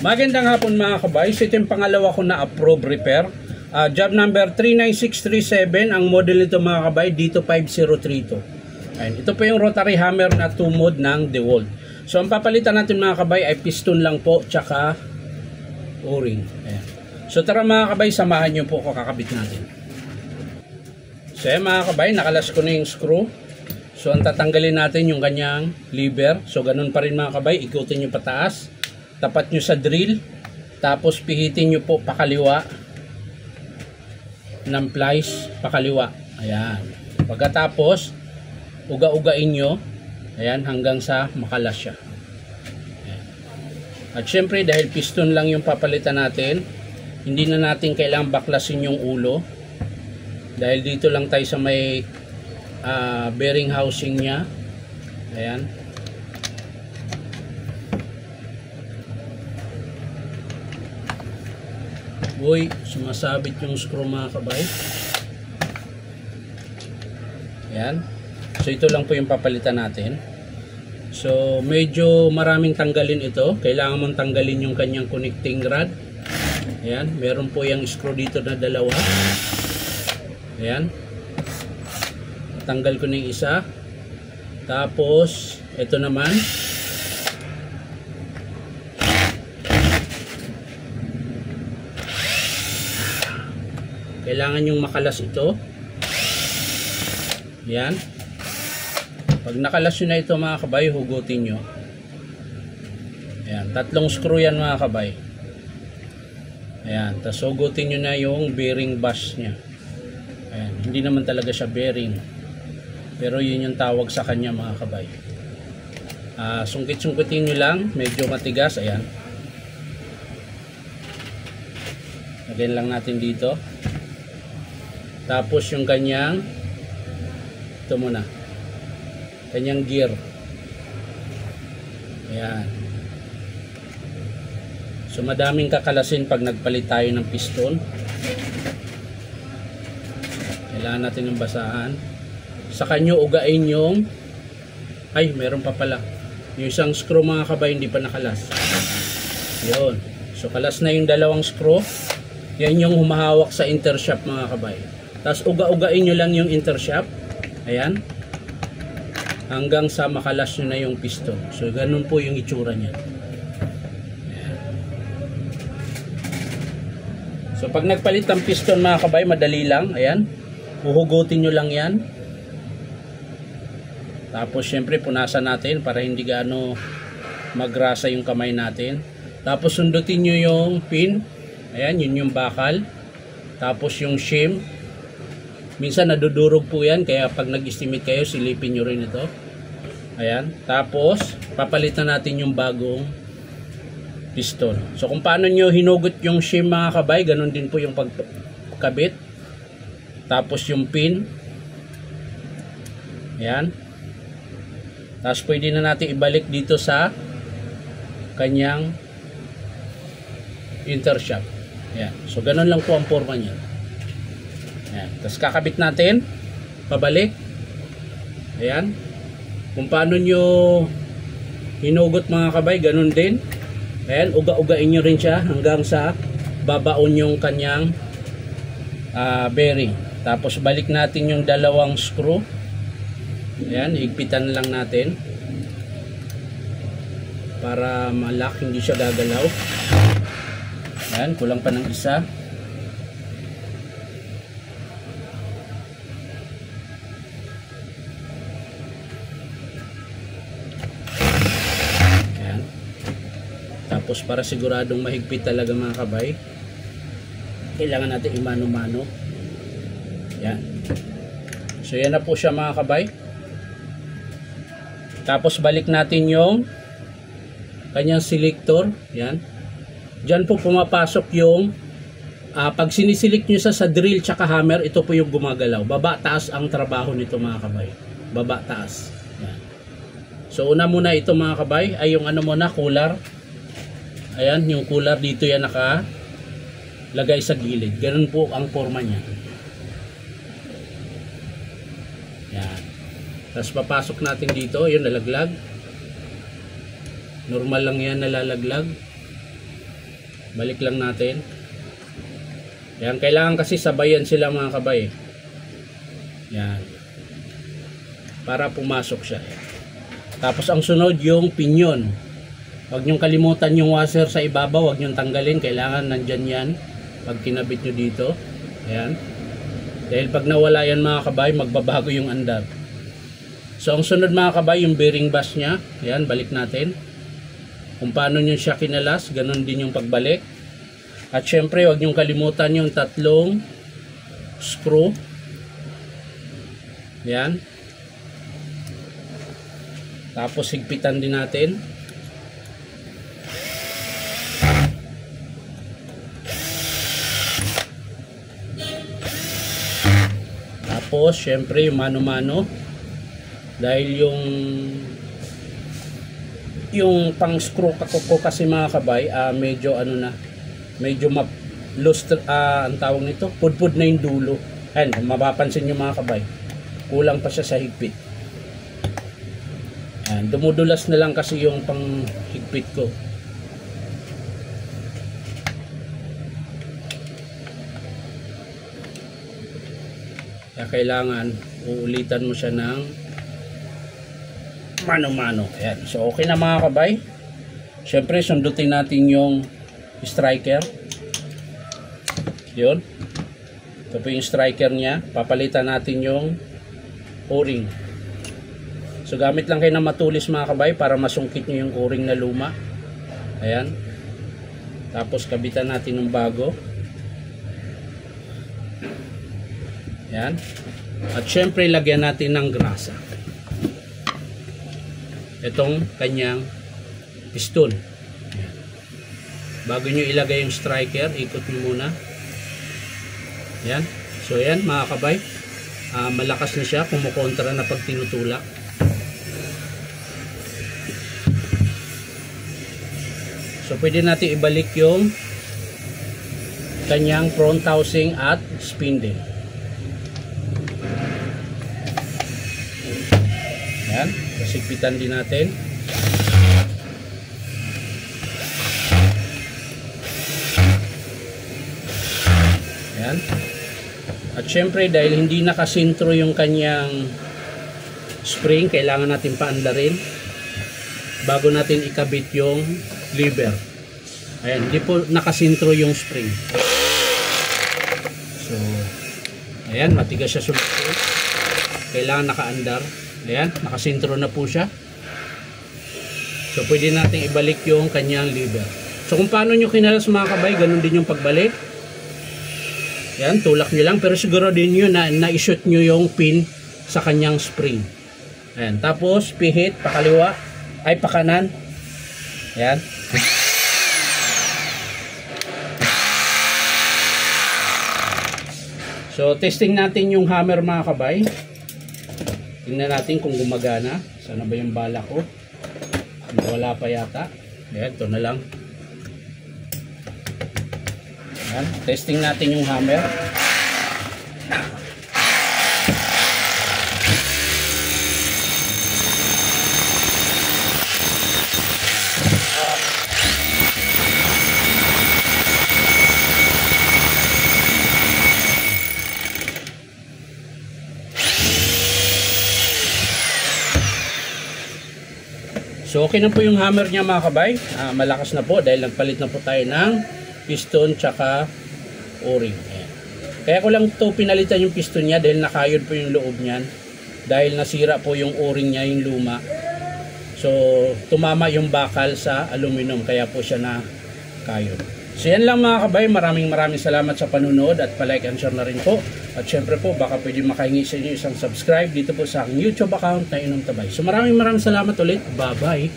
Magandang hapon mga kabays. Ito yung pangalawa ko na approve repair. Job number 39637. Ang model nito mga kabay, dito 5032. Ayan. Ito po yung rotary hammer na 2 mode ng DeWalt. So ang papalitan natin mga kabay ay piston lang po tsaka o-ring. Ayan. So tara mga kabay, samahan nyo po ko kakabit natin. So ayan mga kabay, nakalas ko na yung screw. So ang tatanggalin natin yung kanyang lever. So ganun pa rin mga kabay, ikutin nyo pataas. Tapat nyo sa drill, tapos pihitin nyo po pakaliwa ng plies, pakaliwa. Ayan. Pagkatapos, uga-ugain nyo, ayan, hanggang sa makalas siya. Ayan. At syempre, dahil piston lang yung papalitan natin, hindi na natin kailangang baklasin yung ulo. Dahil dito lang tayo sa may bearing housing nya. Ayan. Uy, sumasabit yung screw mga kabay. Ayan. So ito lang po yung papalitan natin. So medyo maraming tanggalin ito. Kailangan mong tanggalin yung kanyang connecting rod. Ayan. Meron po yung screw dito na dalawa. Ayan. Tanggal ko na yung isa. Tapos ito naman. Kailangan yung makalas ito. Yan. Pag nakalas nyo na ito mga kabay, hugutin nyo. Ayan. 3 screw yan mga kabay. Ayan. Tapos hugutin nyo na yung bearing bush nya. Ayan. Hindi naman talaga siya bearing. Pero yun yung tawag sa kanya mga kabay. Sungkit-sungkitin nyo lang. Medyo matigas. Ayan. Lagyan lang natin dito. Tapos yung kanyang ito muna, kanyang gear. Ayan. So madaming kakalasin pag nagpalit tayo ng piston. Kailangan natin ng basahan. Sa kanyo ugain yung meron pa pala yung isang screw mga kabay, hindi pa nakalas. Yun. So kalas na yung 2 screw. Yan yung humahawak sa intershaft mga kabay. Tapos uga-ugain nyo lang yung intershaft. Ayan. Hanggang sa makalas nyo na yung piston. So ganun po yung itsura niya. Ayan. So pag nagpalit ng piston mga kabay, madali lang. Ayan. Uhugutin nyo lang yan. Tapos syempre punasan natin para hindi gaano magrasa yung kamay natin. Tapos sundutin nyo yung pin. Ayan, yun yung bakal. Tapos yung shim. Minsan nadudurog po yan, kaya pag nag-estimate kayo, silipin nyo rin ito. Ayan. Tapos, papalitan natin yung bagong piston. So, kung paano nyo hinugot yung shim mga kabay, ganun din po yung pagkabit. Tapos yung pin. Ayan. Tapos, pwede na natin ibalik dito sa kanyang intershaft. Ayan. So, ganun lang po ang forma niya. Ayan. Tapos kakabit natin, pabalik. Ayan. Kung paano nyo hinugot mga kabay, ganun din. Ayan, uga-ugain nyo rin siya hanggang sa babaon yung kanyang bearing. Tapos balik natin yung 2 screw. Ayan, higpitan lang natin para malak, hindi siya gagalaw. Ayan, kulang pa ng isa. Tapos para siguradong mahigpit talaga mga kabay, kailangan natin imano-mano. Yan. So yan na po siya mga kabay. Tapos balik natin yung kanyang selector. Yan. Diyan po pumapasok yung pag sinisilik nyo sa drill tsaka hammer, ito po yung gumagalaw. Baba-taas ang trabaho nito mga kabay. Baba-taas. Yan. So una muna ito mga kabay ay yung muna, cooler. Ayan, yung cooler dito yan nakalagay sa gilid. Ganun po ang forma niya. Yan. Tapos papasok natin dito, yun nalaglag. Normal lang yan nalalaglag. Balik lang natin. Yan, kailangan kasi sabayan sila mga kabay. Yan. Para pumasok siya. Tapos ang sunod yung pinyon. Huwag nyong kalimutan yung washer sa ibabaw, huwag nyong tanggalin. Kailangan nandyan yan pag kinabit nyo dito. Ayan. Dahil pag nawala yan mga kabay, magbabago yung andar. So ang sunod mga kabay, yung bearing bash nya. Ayan, balik natin. Kung paano nyo siya kinalas, ganun din yung pagbalik. At syempre, huwag nyong kalimutan yung tatlong screw. Ayan. Tapos higpitan din natin. Tapos syempre yung mano-mano. Dahil yung pang screw ko kasi mga kabay, medyo ano na, medyo lost, ang tawag nito, pudpud na yung dulo. Ayan, mapapansin nyo mga kabay, kulang pa siya sa higpit. Ayan, dumudulas na lang kasi yung pang higpit ko. Kaya kailangan uulitan mo siya ng mano-mano. Ayan. So okay na mga kabay. Syempre sundutin natin yung striker. Yun. Ito po yung striker nya. Papalitan natin yung o-ring. So gamit lang kayo ng matulis mga kabay para masungkit nyo yung o-ring na luma. Ayan. Tapos kabitan natin ng bago. Ayan. At syempre lagyan natin ng grasa. Itong kanyang piston. Ayan. Bago nyo ilagay yung striker, ikot nyo muna. Ayan. So ayan mga kabay, malakas na siya, kumukontra na pag tinutulak. So pwede natin ibalik yung kanyang front housing at spindle. Ayan. Pasigpitan din natin. Ayan. At syempre dahil hindi nakasintro yung kanyang spring, kailangan natin paandarin bago natin ikabit yung lever. Ayan, hindi po nakasintro yung spring. So, ayan, matigas siya sulok. Kailangan nakaandar. Ayan, nakasintro na po siya. So pwede natin ibalik yung kanyang lever. So kung paano nyo kinalas mga kabay, ganun din yung pagbalik. Ayan, tulak nyo lang. Pero siguro din nyo na na-shoot nyo yung pin sa kanyang spring. Ayan, tapos pihit, pakaliwa, ay pakanan. Ayan. So testing natin yung hammer mga kabay. Tingnan natin kung gumagana. Sana ba yung bala ko? Wala pa yata. Ayan, ito na lang. Ayan, testing natin yung hammer. So okay na po yung hammer niya mga kabay. Malakas na po dahil nagpalit na po tayo ng piston tsaka o-ring. Kaya ko lang to pinalitan yung piston niya dahil nakayod po yung loob niyan. Dahil nasira po yung o-ring niya, yung luma. So tumama yung bakal sa aluminum kaya po siya nakayod. So yan lang mga kabay. Maraming salamat sa panunood at palike and share na rin po. At syempre po baka pwede makahingi sa inyo isang subscribe dito po sa aking YouTube account na Inom Tabay. So maraming salamat ulit. Bye bye.